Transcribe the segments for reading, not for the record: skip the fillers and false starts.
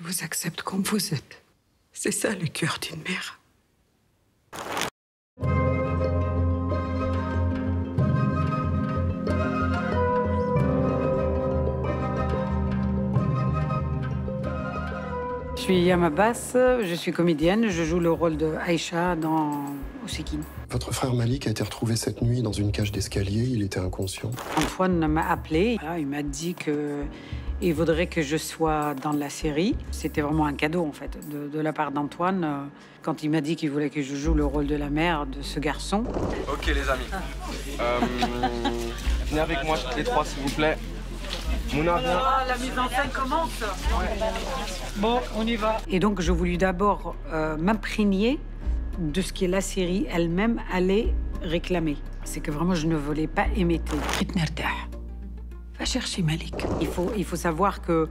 Je vous accepte comme vous êtes. C'est ça le cœur d'une mère. Je suis Yam Abbas, je suis comédienne, je joue le rôle de Aïcha dans Osekine. Votre frère Malik a été retrouvé cette nuit dans une cage d'escalier, il était inconscient. Antoine m'a appelé, il m'a dit qu'il voudrait que je sois dans la série. C'était vraiment un cadeau en fait de la part d'Antoine quand il m'a dit qu'il voulait que je joue le rôle de la mère de ce garçon. Ok les amis, venez avec moi toutes les trois s'il vous plaît. Mouna, viens. Ah, la mise en scène commence. Bon, on y va. Et donc, je voulus d'abord m'imprégner de ce que la série elle-même allait réclamer. C'est que vraiment, je ne voulais pas émettre. Va chercher Malik. Il faut savoir que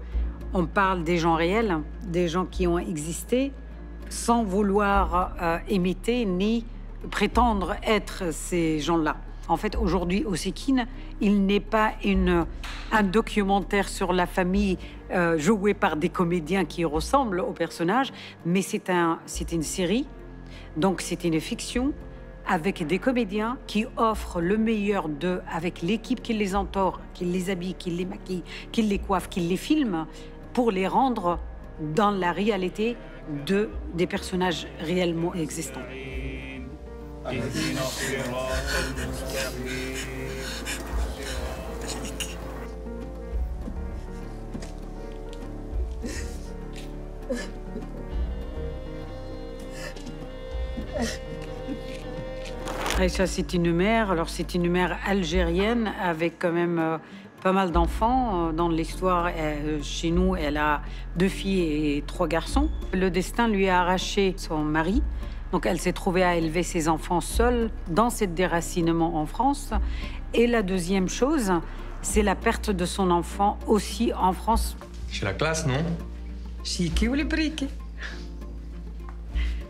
on parle des gens réels, des gens qui ont existé, sans vouloir imiter ni prétendre être ces gens-là. En fait, aujourd'hui, Osekine, il n'est pas un documentaire sur la famille joué par des comédiens qui ressemblent aux personnages, mais c'est une série, donc c'est une fiction avec des comédiens qui offrent le meilleur d'eux, avec l'équipe qui les entoure, qui les habille, qui les maquille, qui les coiffe, qui les filme, pour les rendre dans la réalité des personnages réellement existants. Aïcha, c'est une mère. Alors, c'est une mère algérienne avec quand même pas mal d'enfants. Dans l'histoire, chez nous, elle a 2 filles et 3 garçons. Le destin lui a arraché son mari. Donc, elle s'est trouvée à élever ses enfants seule dans ce déracinement en France. Et la deuxième chose, c'est la perte de son enfant aussi en France. J'ai la classe, non? Chiki ou les briques?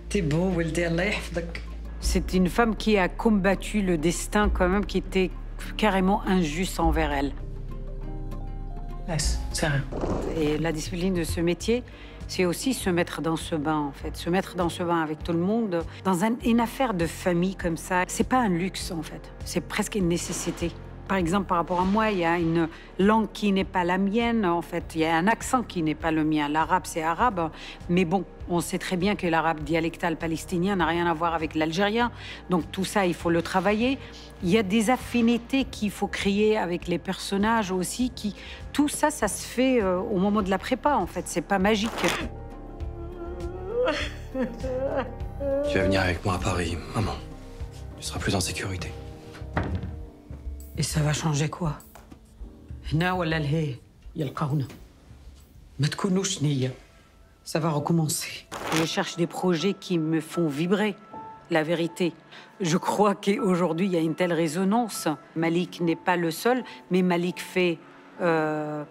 T'es beau, Waldi, Allah yahfdak. C'est une femme qui a combattu le destin quand même, qui était carrément injuste envers elle. Laisse, c'est rien. Et la discipline de ce métier, c'est aussi se mettre dans ce bain, en fait. Se mettre dans ce bain avec tout le monde. Dans une affaire de famille comme ça, c'est pas un luxe, en fait. C'est presque une nécessité. Par exemple, par rapport à moi, il y a une langue qui n'est pas la mienne, en fait. Il y a un accent qui n'est pas le mien. L'arabe, c'est arabe. Mais bon, on sait très bien que l'arabe dialectal palestinien n'a rien à voir avec l'algérien. Donc tout ça, il faut le travailler. Il y a des affinités qu'il faut créer avec les personnages aussi. Tout ça, ça se fait au moment de la prépa, en fait. C'est pas magique. Tu vas venir avec moi à Paris, maman. Tu seras plus en sécurité. Et ça va changer quoi? Ça va recommencer. Je cherche des projets qui me font vibrer, la vérité. Je crois qu'aujourd'hui, il y a une telle résonance. Malik n'est pas le seul, mais Malik fait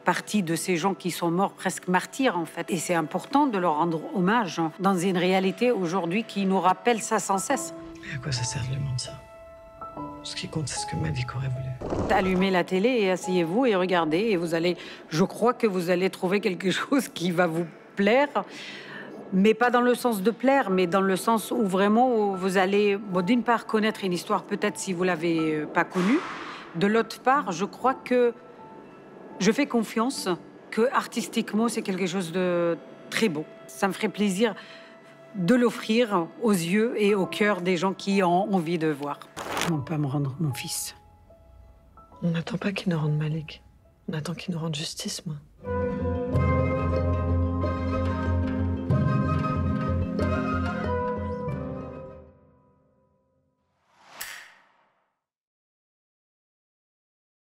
partie de ces gens qui sont morts presque martyrs, en fait. Et c'est important de leur rendre hommage dans une réalité aujourd'hui qui nous rappelle ça sans cesse. Et à quoi ça sert de lui mentir? Ce qui compte, c'est ce que Malik aurait voulu. Allumez la télé et asseyez-vous et regardez. Et vous allez, je crois que vous allez trouver quelque chose qui va vous plaire. Mais pas dans le sens de plaire, mais dans le sens où vraiment vous allez, bon, d'une part, connaître une histoire, peut-être si vous ne l'avez pas connue. De l'autre part, je crois que je fais confiance que artistiquement, c'est quelque chose de très beau. Ça me ferait plaisir de l'offrir aux yeux et au cœur des gens qui ont envie de voir. Comment pas me rendre mon fils? On n'attend pas qu'il nous rende Malik. On attend qu'il nous rende justice, moi.